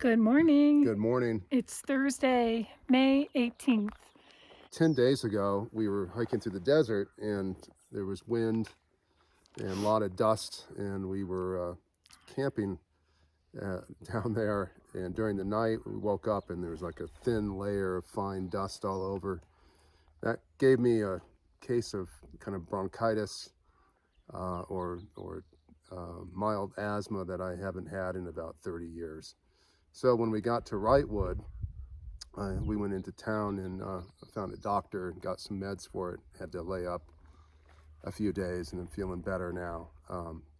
Good morning. Good morning. It's Thursday, May 18th. 10 days ago, we were hiking through the desert and there was wind and a lot of dust, and we were camping down there. And during the night, we woke up and there was like a thin layer of fine dust all over. That gave me a case of kind of bronchitis or mild asthma that I haven't had in about 30 years. So when we got to Wrightwood, we went into town and found a doctor and got some meds for it. Had to lay up a few days, and I'm feeling better now.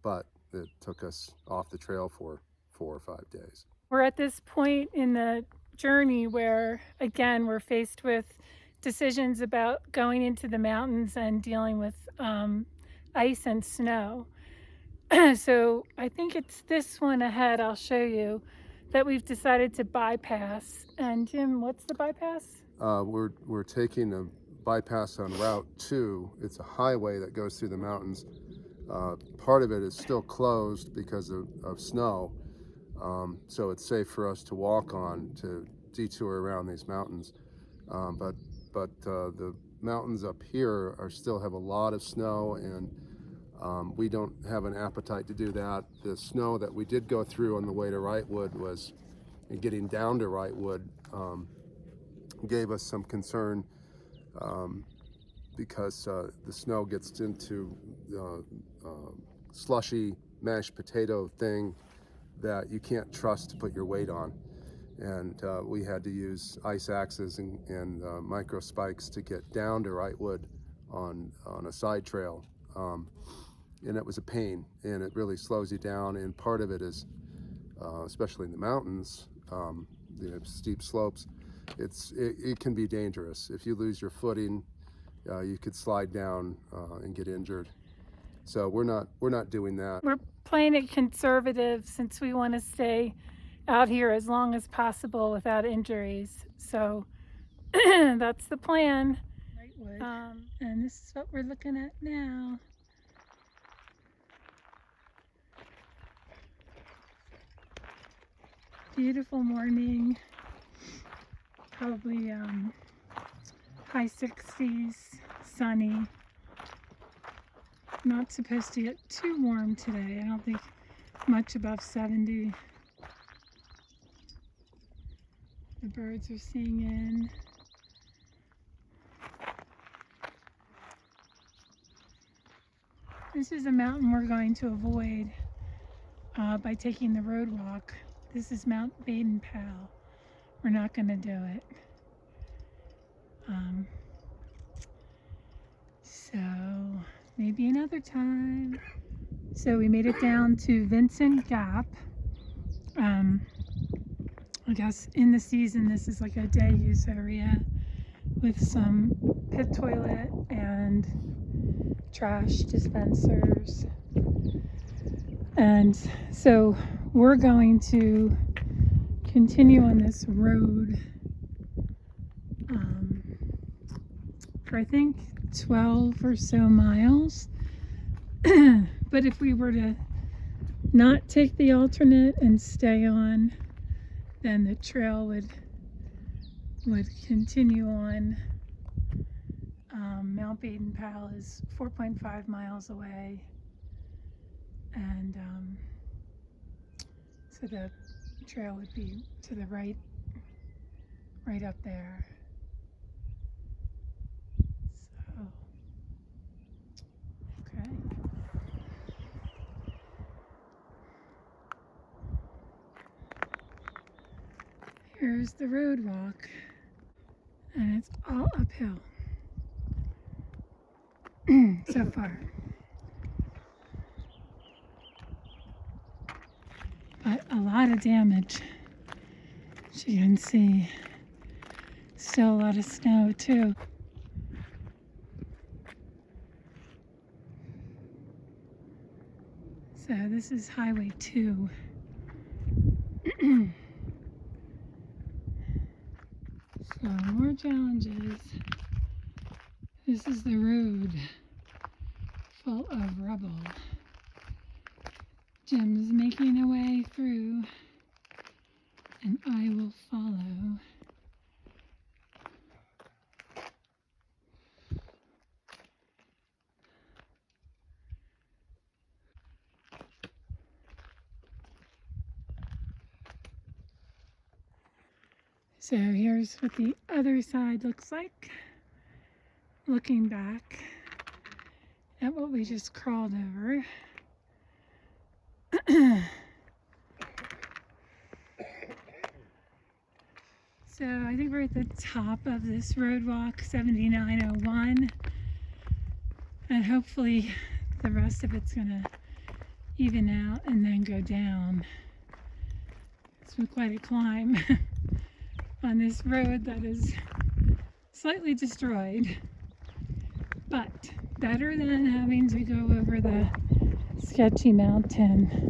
But it took us off the trail for 4 or 5 days. We're at this point in the journey where, again, we're faced with decisions about going into the mountains and dealing with ice and snow. So I think it's this one ahead, I'll show you, that we've decided to bypass. And Jim, what's the bypass? We're taking a bypass on Route 2. It's a highway that goes through the mountains. Part of it is still closed because of snow, so it's safe for us to walk on to detour around these mountains. But the mountains up here still have a lot of snow, and we don't have an appetite to do that. The snow that we did go through on the way to Wrightwood and getting down to Wrightwood gave us some concern because the snow gets into slushy mashed potato thing that you can't trust to put your weight on. And we had to use ice axes and micro spikes to get down to Wrightwood on a side trail. And it was a pain, and it really slows you down. And part of it is, especially in the mountains, the steep slopes, it can be dangerous. If you lose your footing, you could slide down and get injured. So we're not doing that. We're playing it conservative since we want to stay out here as long as possible without injuries. So that's the plan. And this is what we're looking at now. Beautiful morning, probably high 60s, sunny. Not supposed to get too warm today. I don't think much above 70. The birds are singing. This is a mountain we're going to avoid by taking the road walk. This is Mount Baden-Powell. We're not going to do it. So maybe another time. So we made it down to Vincent Gap. I guess in the season this is like a day use area with some pit toilet and trash dispensers. And so we're going to continue on this road for I think 12 or so miles. But if we were to not take the alternate and stay on, then the trail would continue on. Mount Baden-Powell is 4.5 miles away, and so the trail would be to the right up there. So, okay. Here's the road walk, and it's all uphill so far. But a lot of damage, as you can see. Still a lot of snow too. So this is Highway 2. So more challenges. This is the road full of rubble. Jim's making a way through, and I will follow. So here's what the other side looks like, looking back at what we just crawled over. So I think we're at the top of this road walk, 7901, and hopefully the rest of it's gonna even out and then go down. It's been quite a climb on this road that is slightly destroyed, but better than having to go over the sketchy mountain,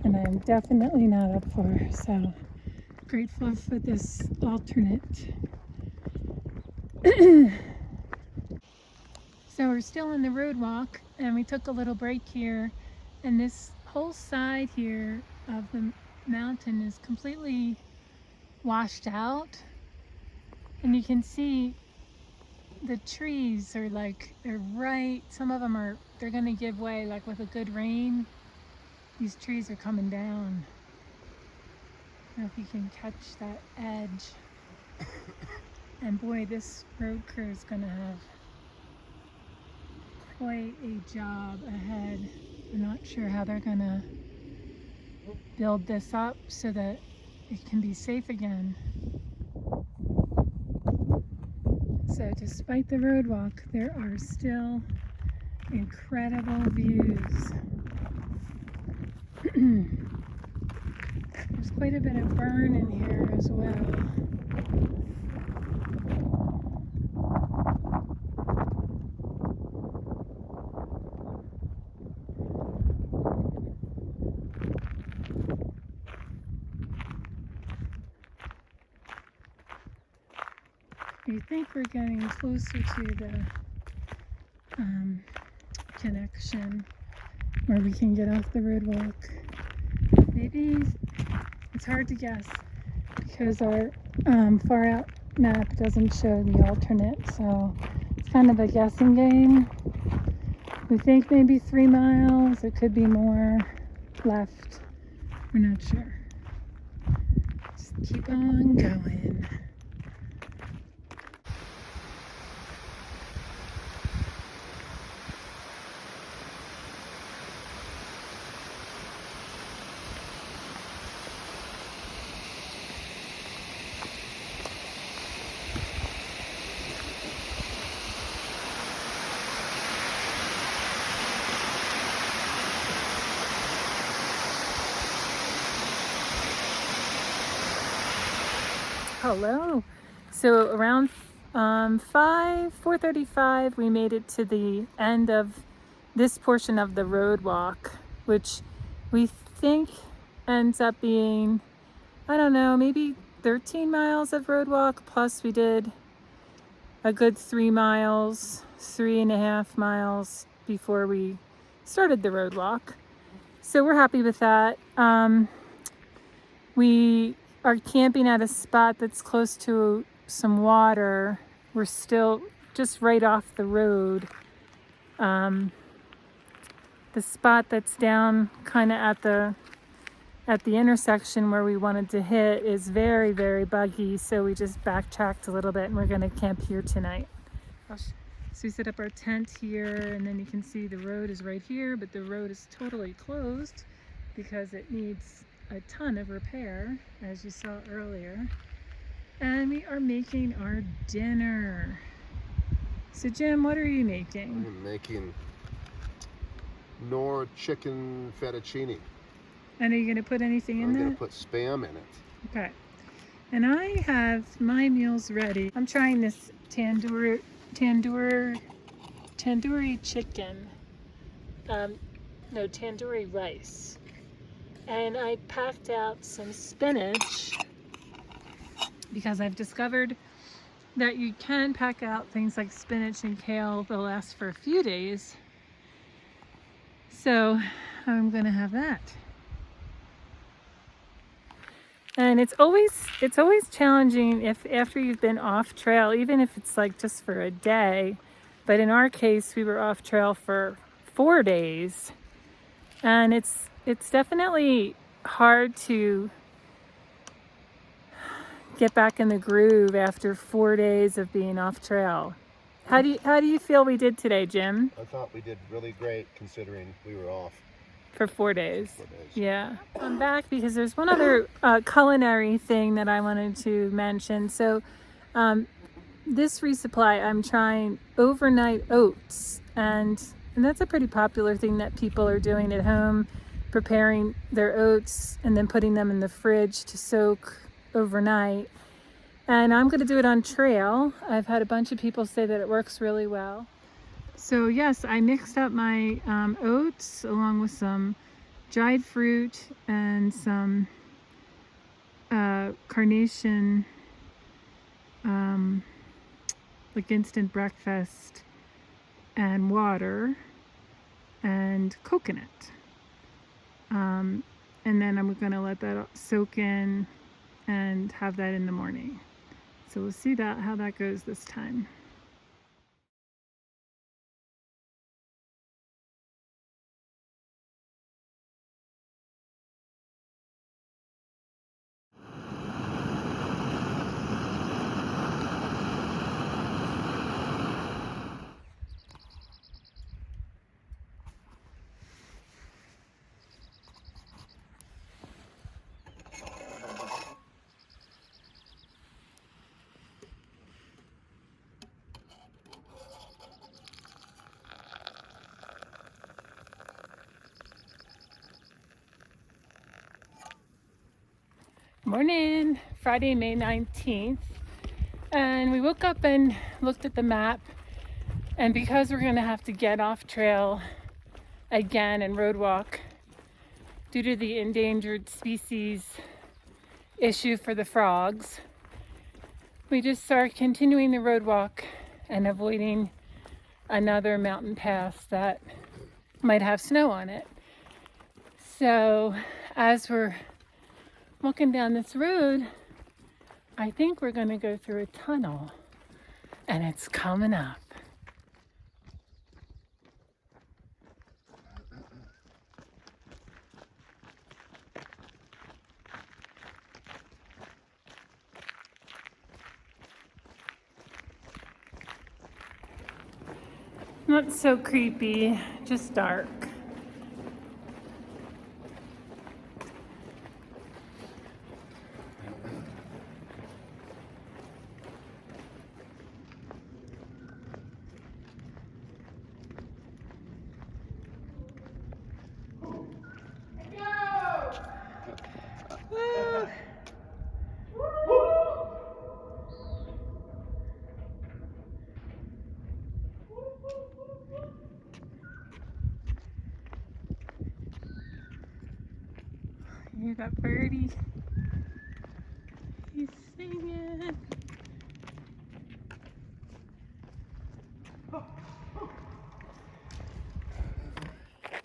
and I'm definitely not up for. So grateful for this alternate. So we're still in the road walk, and we took a little break here, and this whole side here of the mountain is completely washed out, and you can see the trees are like, they're right, some of them are, they're gonna give way. Like with a good rain, these trees are coming down. I don't know if you can catch that edge. And boy, this road crew is gonna have quite a job ahead. I'm not sure how they're gonna build this up so that it can be safe again. So despite the road walk, there are still incredible views. There's quite a bit of burn in here as well. We think we're getting closer to the connection where we can get off the road walk. Maybe, it's hard to guess because our far out map doesn't show the alternate, so it's kind of a guessing game. We think maybe 3 miles, it could be more left, we're not sure. Just keep on going. Hello. So around 4:35, we made it to the end of this portion of the road walk, which we think ends up being, I don't know, maybe 13 miles of road walk, plus we did a good 3 miles, 3.5 miles before we started the road walk. So we're happy with that. We are camping at a spot that's close to some water. We're still just right off the road. The spot that's down kind of at the intersection where we wanted to hit is very, very buggy, so we just backtracked a little bit, and we're going to camp here tonight. So we set up our tent here, and then you can see the road is right here, but the road is totally closed because it needs a ton of repair, as you saw earlier. And we are making our dinner. So Jim, what are you making? I'm making Knorr chicken fettuccine. And are you going to put anything in I'm that? going to put Spam in it. Okay. And I have my meals ready. I'm trying this tandoori chicken. No, tandoori rice. And I packed out some spinach because I've discovered that you can pack out things like spinach and kale. They'll last for a few days. So I'm going to have that. And it's always challenging if after you've been off trail, even if it's like just for a day. But in our case, we were off trail for 4 days. And it's definitely hard to get back in the groove after 4 days of being off trail. How do you feel we did today, Jim? I thought we did really great considering we were off For 4 days. 4 days. Yeah. I'm back because there's one other culinary thing that I wanted to mention. So this resupply, I'm trying overnight oats, and that's a pretty popular thing that people are doing at home, preparing their oats and then putting them in the fridge to soak overnight. And I'm going to do it on trail. I've had a bunch of people say that it works really well. So yes, I mixed up my oats along with some dried fruit and some carnation, like instant breakfast, and water and coconut. And then I'm going to let that soak in and have that in the morning. So we'll see how that goes this time. Morning, Friday, May 19th. And we woke up and looked at the map. And because we're going to have to get off trail again and road walk due to the endangered species issue for the frogs, we just start continuing the road walk and avoiding another mountain pass that might have snow on it. So as we're walking down this road, I think we're going to go through a tunnel, and it's coming up. Not so creepy, just dark. You hear that birdie? He's singing.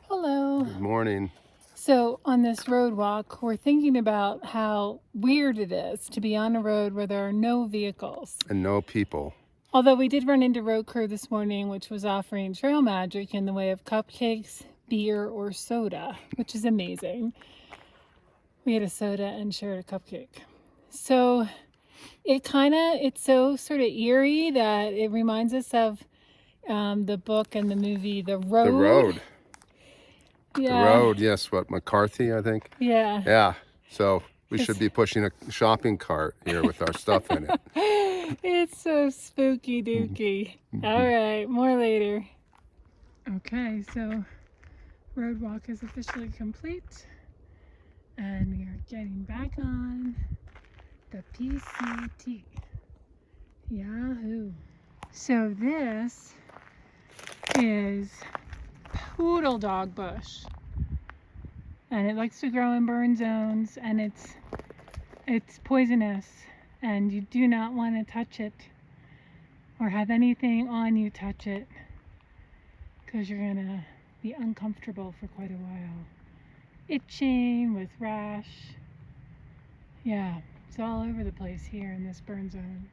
Hello. Good morning. So on this road walk, we're thinking about how weird it is to be on a road where there are no vehicles. And no people. Although we did run into road crew this morning, which was offering trail magic in the way of cupcakes, beer, or soda, which is amazing. We had a soda and shared a cupcake. So it's so sort of eerie that it reminds us of the book and the movie The Road. The Road. Yeah. The Road, yes. What, McCarthy, I think? Yeah. Yeah. So we should be pushing a shopping cart here with our stuff in it. It's so spooky dooky. All right, more later. Okay, so road walk is officially complete, and we are getting back on the PCT. Yahoo! So this is poodle dog bush, and it likes to grow in burn zones, and it's poisonous, and you do not want to touch it or have anything on you touch it, because you're gonna be uncomfortable for quite a while, itching with rash Yeah, it's all over the place here in this burn zone.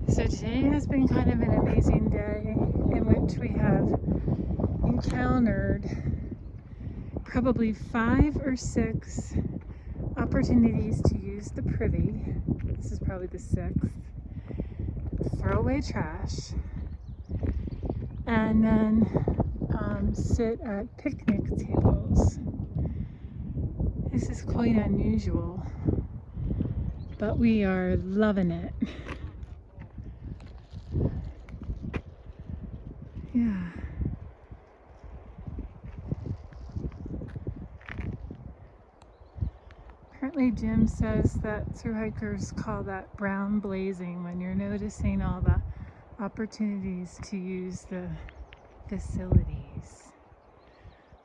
So today has been kind of an amazing day in which we have encountered probably 5 or 6 opportunities to use the privy. This is probably the 6th. Throw away trash and then sit at picnic tables. This is quite unusual, but we are loving it. Yeah. Apparently Jim says that thru hikers call that brown blazing when you're noticing all the opportunities to use the facilities.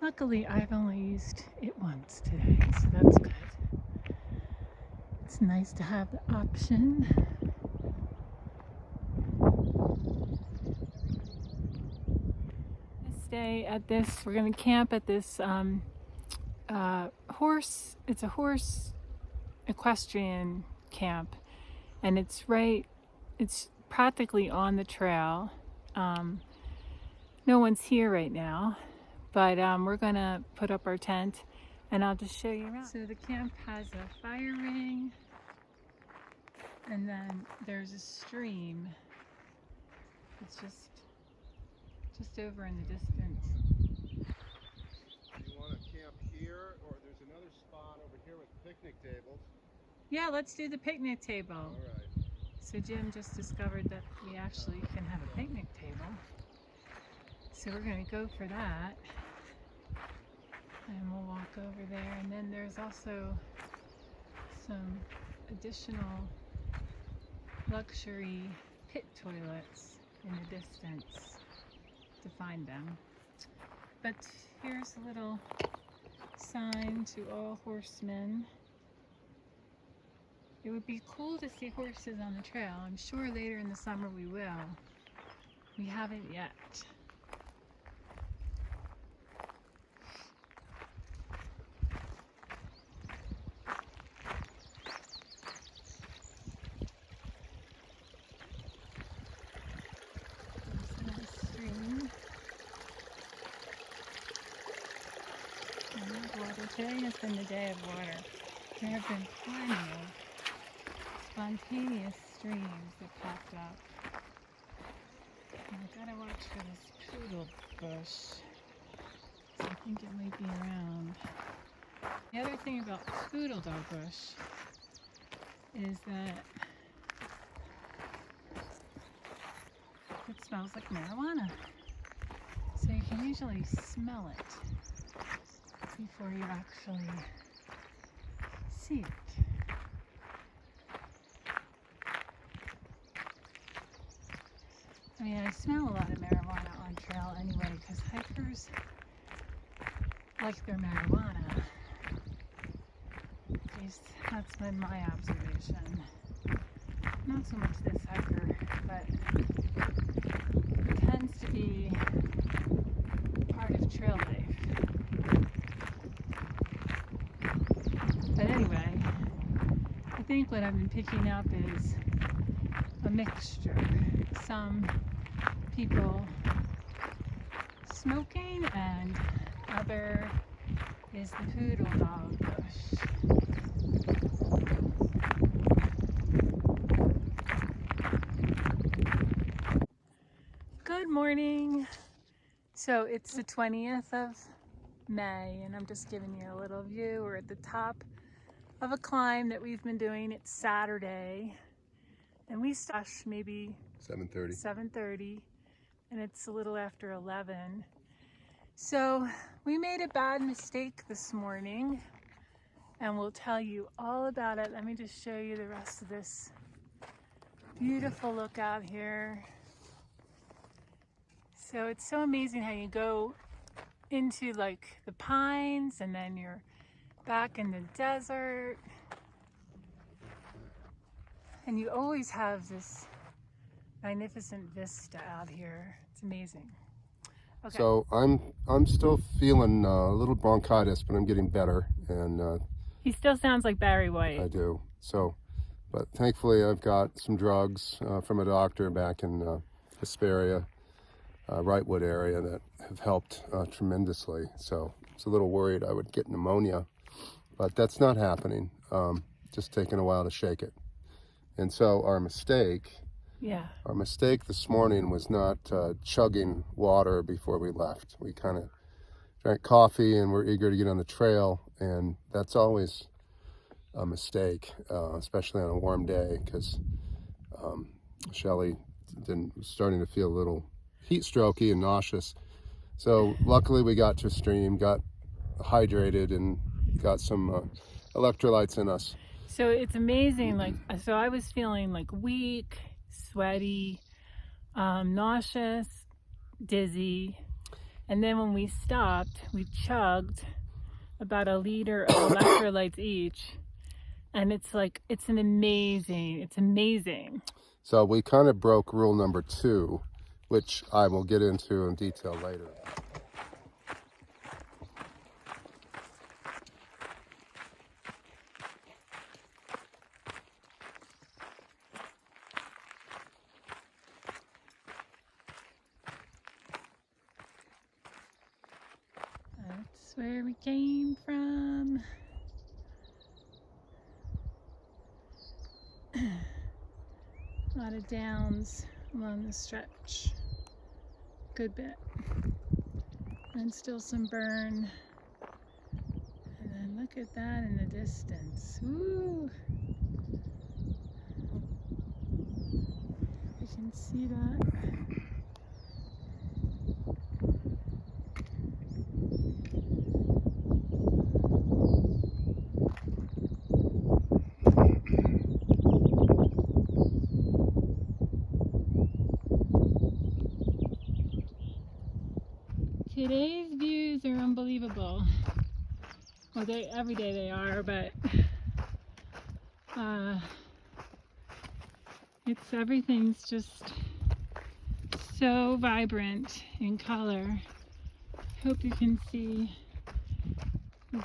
Luckily, I've only used it once today, so that's good. It's nice to have the option. This day at this, we're going to camp at this it's a horse equestrian camp, and it's practically on the trail. No one's here right now, but we're gonna put up our tent and I'll just show you around. So the camp has a fire ring, and then there's a stream. It's just over in the distance. Do you want to camp here, or there's another spot over here with picnic tables? Yeah, let's do the picnic table. All right. So Jim just discovered that we actually can have a picnic table. So we're gonna go for that. And we'll walk over there, and then there's also some additional luxury pit toilets in the distance to find them. But here's a little sign to all horsemen. It would be cool to see horses on the trail. I'm sure later in the summer we will. We haven't yet. Today has been the day of water. There have been plenty of spontaneous streams that popped up. And I gotta watch for this poodle bush. So I think it might be around. The other thing about poodle dog bush is that it smells like marijuana. So you can usually smell it before you actually see it. I mean, I smell a lot of marijuana on trail anyway, because hikers like their marijuana. At least that's been my observation. Not so much this hiker, but it tends to be part of trail life. But anyway, I think what I've been picking up is a mixture. Some people smoking, and other is the poodle dog bush. Good morning. So it's the 20th of May, and I'm just giving you a little view. We're at the top of a climb that we've been doing. It's Saturday, and we started maybe 7:30, and it's a little after 11. So we made a bad mistake this morning, and we'll tell you all about it. Let me just show you the rest of this beautiful look out here. So it's so amazing how you go into like the pines, and then you're back in the desert. And you always have this magnificent vista out here. It's amazing. Okay. So I'm still feeling a little bronchitis, but I'm getting better, and He still sounds like Barry White. I do. So, but thankfully I've got some drugs from a doctor back in Hesperia, Wrightwood area that have helped tremendously. So I was a little worried I would get pneumonia, but that's not happening. Just taking a while to shake it. And so our mistake this morning was not chugging water before we left. We kind of drank coffee and we're eager to get on the trail, and that's always a mistake, especially on a warm day, because Shelley was starting to feel a little heat strokey and nauseous. So luckily we got to a stream, got hydrated, and got some electrolytes in us. So it's amazing. Like, so I was feeling like weak, sweaty, nauseous, dizzy. And then when we stopped, we chugged about a liter of electrolytes each. And it's like, it's amazing. So we kind of broke rule number 2, which I will get into in detail later. That's where we came from. A lot of downs along the stretch. Good bit. And still some burn. And then look at that in the distance. Ooh. You can see that. Today's views are unbelievable. Well, every day they are, but everything's just so vibrant in color. Hope you can see this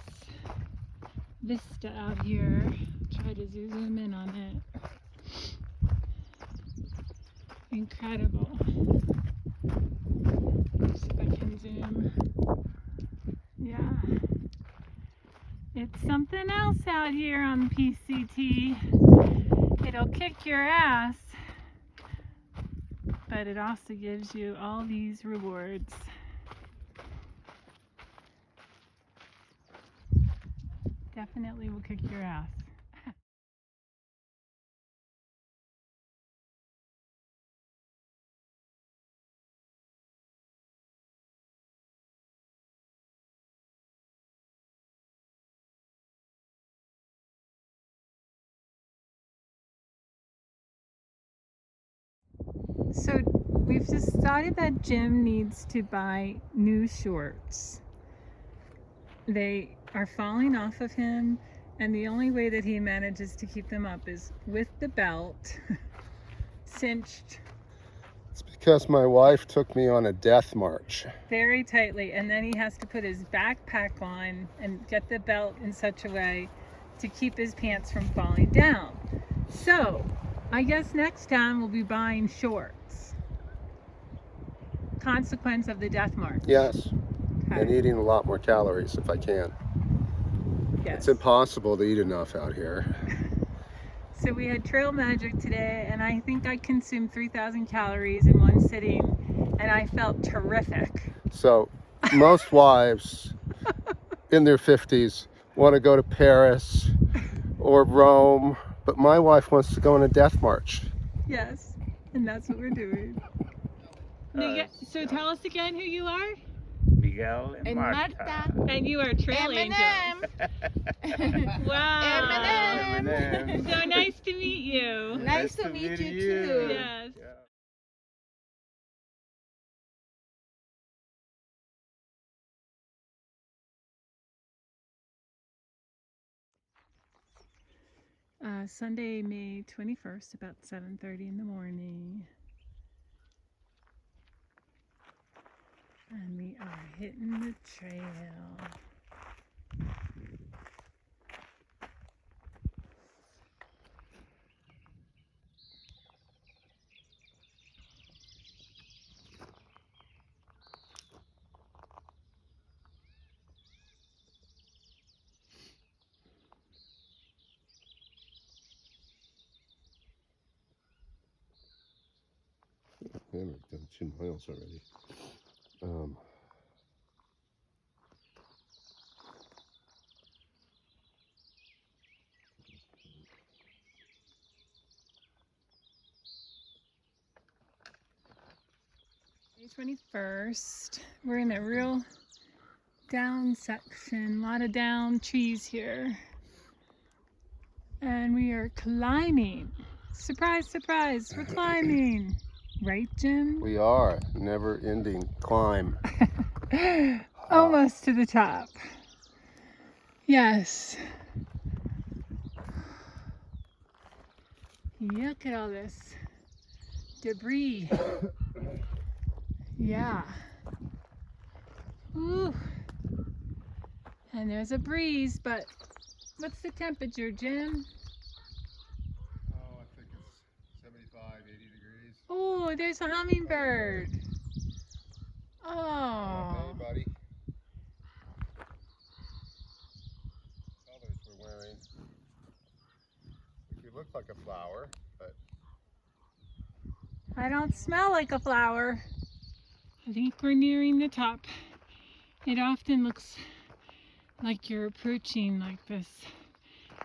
vista out here. Try to zoom in on it. Incredible. See if I can zoom. Yeah. It's something else out here on PCT. It'll kick your ass, but it also gives you all these rewards. Definitely will kick your ass. So we've decided that Jim needs to buy new shorts. They are falling off of him, and the only way that he manages to keep them up is with the belt cinched. It's because my wife took me on a death march. Very tightly, and then he has to put his backpack on and get the belt in such a way to keep his pants from falling down. So I guess next time we'll be buying shorts. Consequence of the death march. Yes. Okay. And eating a lot more calories if I can. Yes. It's impossible to eat enough out here. So we had trail magic today, and I think I consumed 3,000 calories in one sitting, and I felt terrific. So most wives in their 50s want to go to Paris or Rome, but my wife wants to go on a death march. Yes, and that's what we're doing. So tell us again who you are. Miguel and Marta. And you are trail angels. Wow. Eminem. So nice to meet you. Nice to meet you too. Yes. Yeah. Sunday, May 21st, about 7:30 in the morning. And we are hitting the trail. Yeah, we've done 2 miles already. May 21st. We're in a real down section, a lot of down trees here. And we are climbing. Surprise, surprise, we're climbing. Right, Jim? We are. Never-ending climb. Almost to the top. Yes. Look at all this debris. Yeah. Ooh. And there's a breeze, but what's the temperature, Jim? Oh, I think it's 75, 80 degrees. Oh, there's a hummingbird. Oh. Hey, buddy. Colors we're wearing. You look like a flower, but I don't smell like a flower. I think we're nearing the top. It often looks like you're approaching like this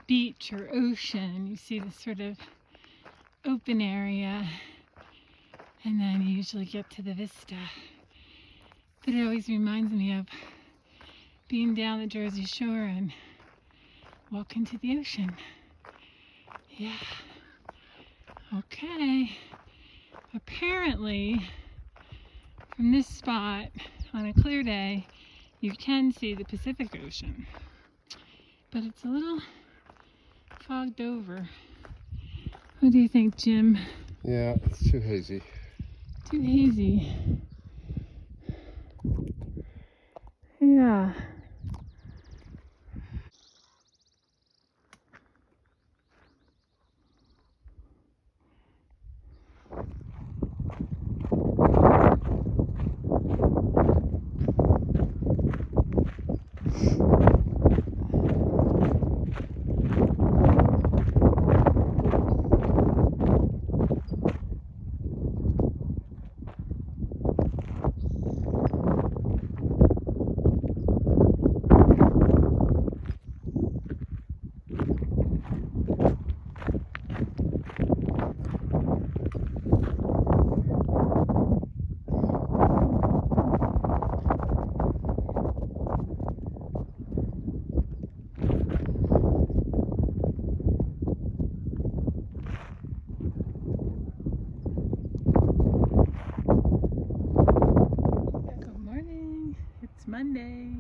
beach or ocean. You see this sort of open area, and then you usually get to the vista. But it always reminds me of being down the Jersey Shore and walking to the ocean. Yeah. Okay. Apparently, from this spot on a clear day, you can see the Pacific Ocean. But it's a little fogged over. What do you think, Jim? yeah, it's too hazy. Too hazy. Yeah. Good morning. It's Monday.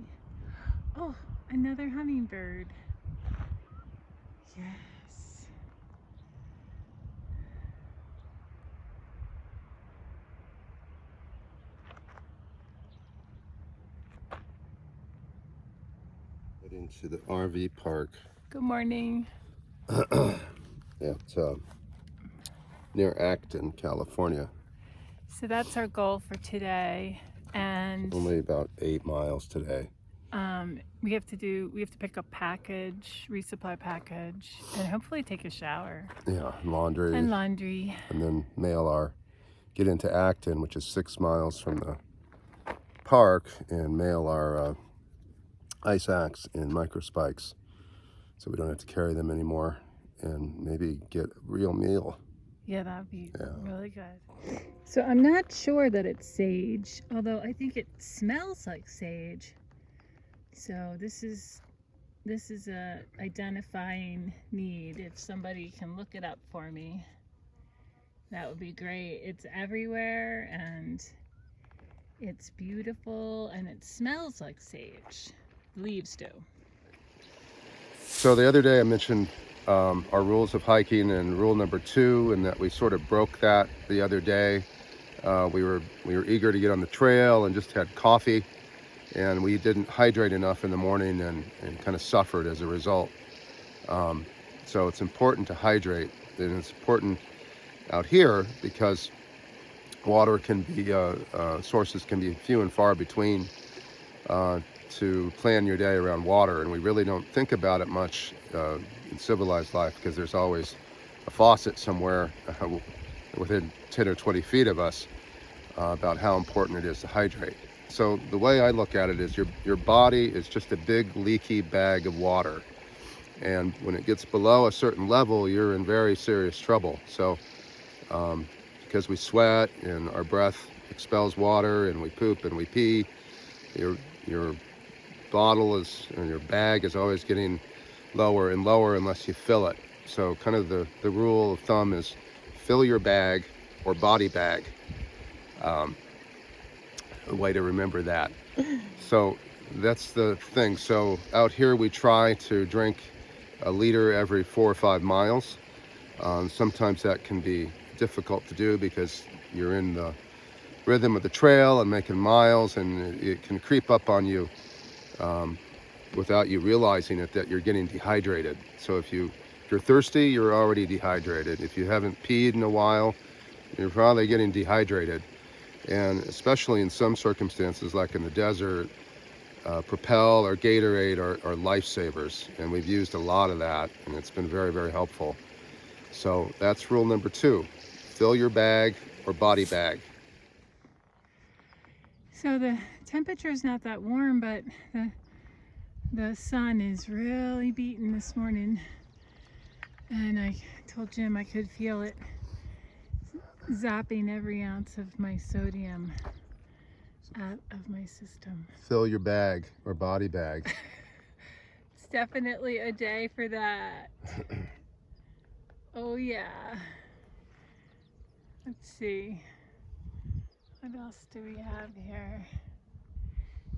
Oh, another hummingbird. Yes. Get into the RV park. Good morning. At near Acton, California. So that's our goal for today. And Only about 8 miles today. we have to pick up package, resupply package, and hopefully take a shower. Yeah, laundry. And laundry. And then get into Acton, which is 6 miles from the park, and mail our ice axe and micro spikes, so we don't have to carry them anymore, and maybe get a real meal. Yeah, that'd be really good. So I'm not sure that it's sage, although I think it smells like sage. So this is a identifying need. If somebody can look it up for me, that would be great. It's everywhere and it's beautiful and it smells like sage. Leaves do. So the other day I mentioned our rules of hiking and rule number 2, and that we sort of broke that the other day. We were eager to get on the trail and just had coffee, and we didn't hydrate enough in the morning and kind of suffered as a result. So it's important to hydrate, and it's important out here because water can be, sources can be few and far between to plan your day around water, and we really don't think about it much in civilized life because there's always a faucet somewhere within 10 or 20 feet of us about how important it is to hydrate. So the way I look at it is your body is just a big leaky bag of water, and when it gets below a certain level, you're in very serious trouble. So because we sweat and our breath expels water and we poop and we pee, your bottle is, or your bag is always getting lower and lower unless you fill it. So kind of the rule of thumb is fill your bag or body bag. A way to remember that. So that's the thing. So out here we try to drink a liter every 4 or 5 miles. Sometimes that can be difficult to do because you're in the rhythm of the trail and making miles, and it can creep up on you without you realizing it, that you're getting dehydrated. So if you're thirsty, you're already dehydrated. If you haven't peed in a while, you're probably getting dehydrated. And especially in some circumstances, like in the desert, Propel or Gatorade are lifesavers, and we've used a lot of that, and it's been very, very helpful. So that's rule number 2. Fill your bag or body bag. So the temperature is not that warm, but the sun is really beating this morning, and I told Jim I could feel it zapping every ounce of my sodium out of my system. Fill your bag or body bag. It's definitely a day for that. Oh yeah. Let's see. What else do we have here?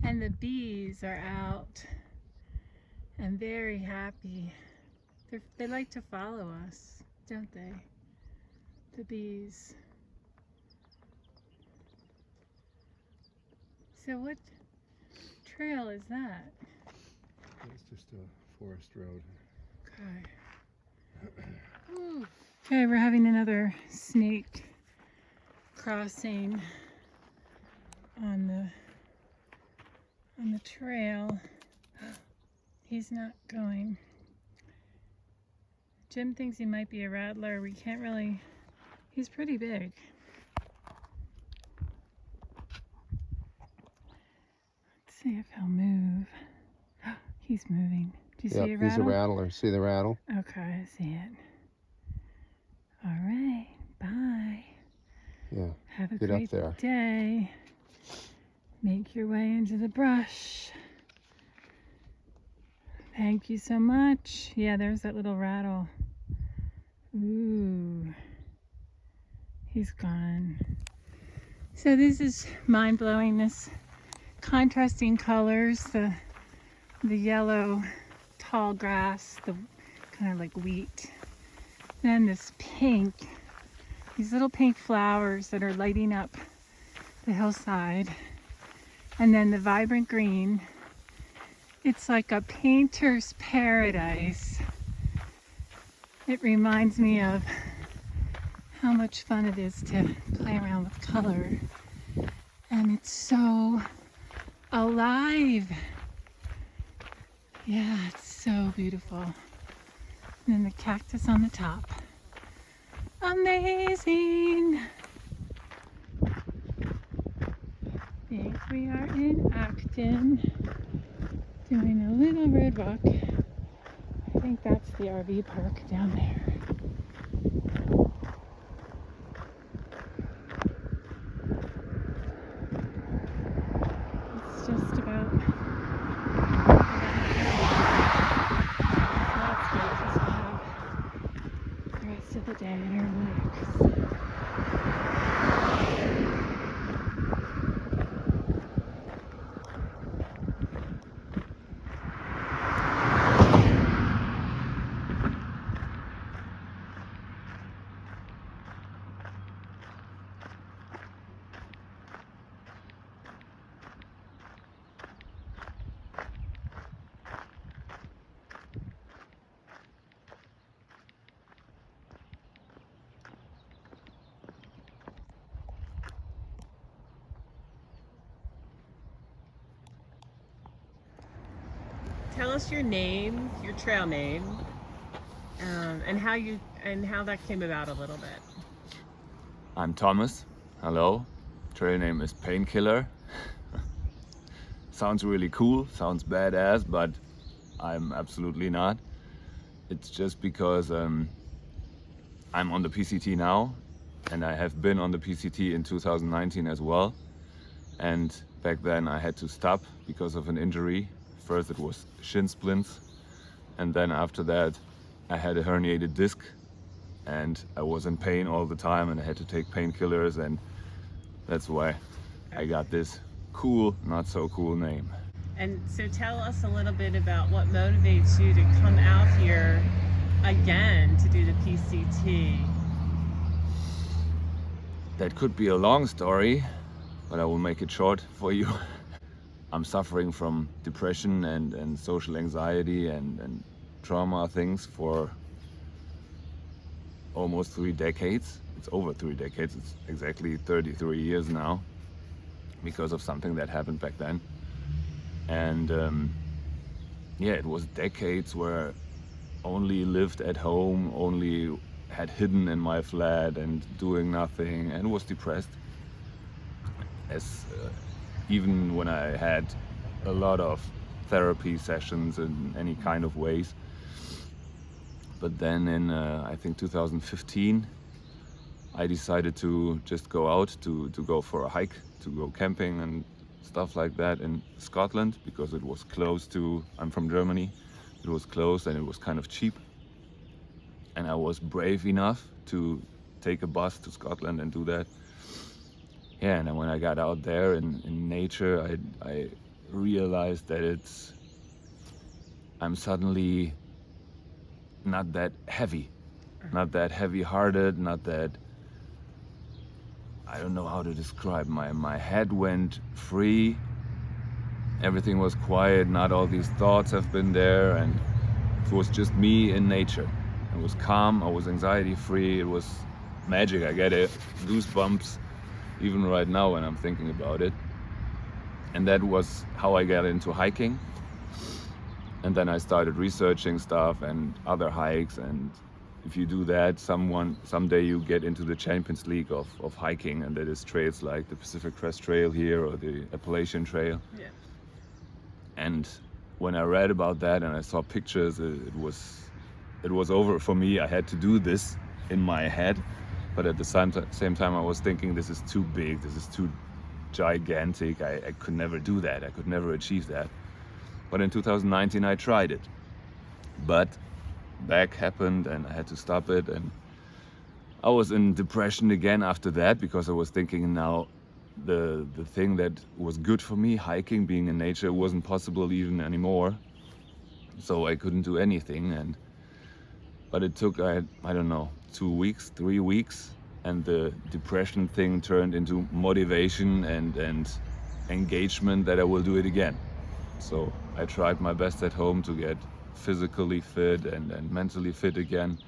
And the bees are out and very happy. They like to follow us, don't they? The bees. So what trail is that? It's just a forest road. Okay. Ooh. Okay, we're having another snake crossing on the trail. He's not going. Jim thinks he might be a rattler. We can't really. He's pretty big. Let's see if he'll move. He's moving. Do you see a rattle? He's a rattler. See the rattle? Okay, I see it. All right, bye. Yeah. Have a Get up great there. day. Make your way into the brush. Thank you so much. Yeah, there's that little rattle. Ooh. He's gone. So this is mind-blowing, this contrasting colors, the yellow tall grass, the kind of like wheat. Then this pink, these little pink flowers that are lighting up the hillside. And then the vibrant green. It's like a painter's paradise. It reminds me of how much fun it is to play around with color. And it's so alive. Yeah, it's so beautiful. And then the cactus on the top. Amazing! I think we are in Acton, doing a little road walk. I think that's the RV park down there. It's just about the rest of the day in our works. tell us your name, your trail name, and how that came about a little bit. I'm Thomas. Hello. Trail name is Painkiller. Sounds really cool, sounds badass, but I'm absolutely not. It's just because I'm on the PCT now, and I have been on the PCT in 2019 as well. And back then I had to stop because of an injury. First it was shin splints, and then after that I had a herniated disc, and I was in pain all the time, and I had to take painkillers, and that's why I got this cool, not so cool name. And so tell us a little bit about what motivates you to come out here again to do the PCT. That could be a long story, but I will make it short for you. I'm suffering from depression and social anxiety and trauma things for almost 3 decades. It's over 3 decades. It's exactly 33 years now because of something that happened back then. And yeah, it was decades where only lived at home, only had hidden in my flat and doing nothing, and was depressed. As even when I had a lot of therapy sessions in any kind of ways. But then in I think 2015, I decided to just go out to go for a hike, to go camping and stuff like that in Scotland, because it was close to, I'm from Germany, it was close and it was kind of cheap. And I was brave enough to take a bus to Scotland and do that. Yeah, and then when I got out there in nature, I realized that I'm suddenly not that heavy, not that heavy-hearted, not that, I don't know how to describe. My head went free, everything was quiet, not all these thoughts have been there, and it was just me in nature. It was calm, I was anxiety-free, it was magic. I get it, goosebumps even right now when I'm thinking about it. And that was how I got into hiking. And then I started researching stuff and other hikes, and if you do that, someday you get into the Champions League of hiking, and that is trails like the Pacific Crest Trail here or the Appalachian Trail. Yeah. And when I read about that and I saw pictures, it was over for me. I had to do this in my head, but at the same time I was thinking, this is too big, this is too gigantic, I could never do that, I could never achieve that. But in 2019 I tried it, but back happened and I had to stop it, and I was in depression again after that, because I was thinking now the thing that was good for me, hiking, being in nature, wasn't possible even anymore. So I couldn't do anything, but it took, I don't know, 2 weeks, 3 weeks, and the depression thing turned into motivation and engagement that I will do it again. So I tried my best at home to get physically fit and mentally fit again.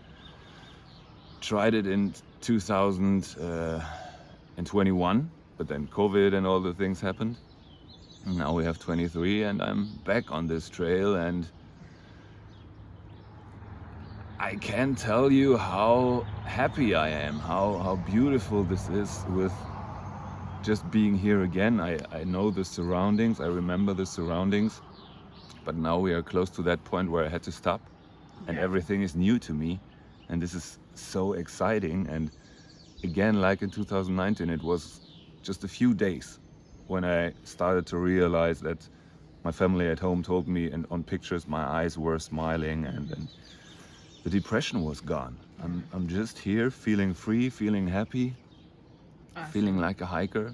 Tried it in 2021, but then COVID and all the things happened. And now we have 23 and I'm back on this trail, and I can't tell you how happy I am, how beautiful this is with just being here again. I know the surroundings, I remember the surroundings, but now we are close to that point where I had to stop, and everything is new to me, and this is so exciting. And again, like in 2019, it was just a few days when I started to realize that my family at home told me, and on pictures my eyes were smiling, and the depression was gone. I'm just here feeling free, feeling happy, Awesome. feeling like a hiker.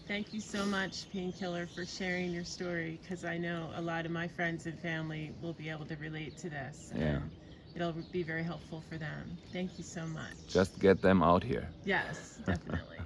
Thank you so much, Painkiller, for sharing your story, because I know a lot of my friends and family will be able to relate to this. Yeah. And it'll be very helpful for them. Thank you so much. Just get them out here. Yes, definitely.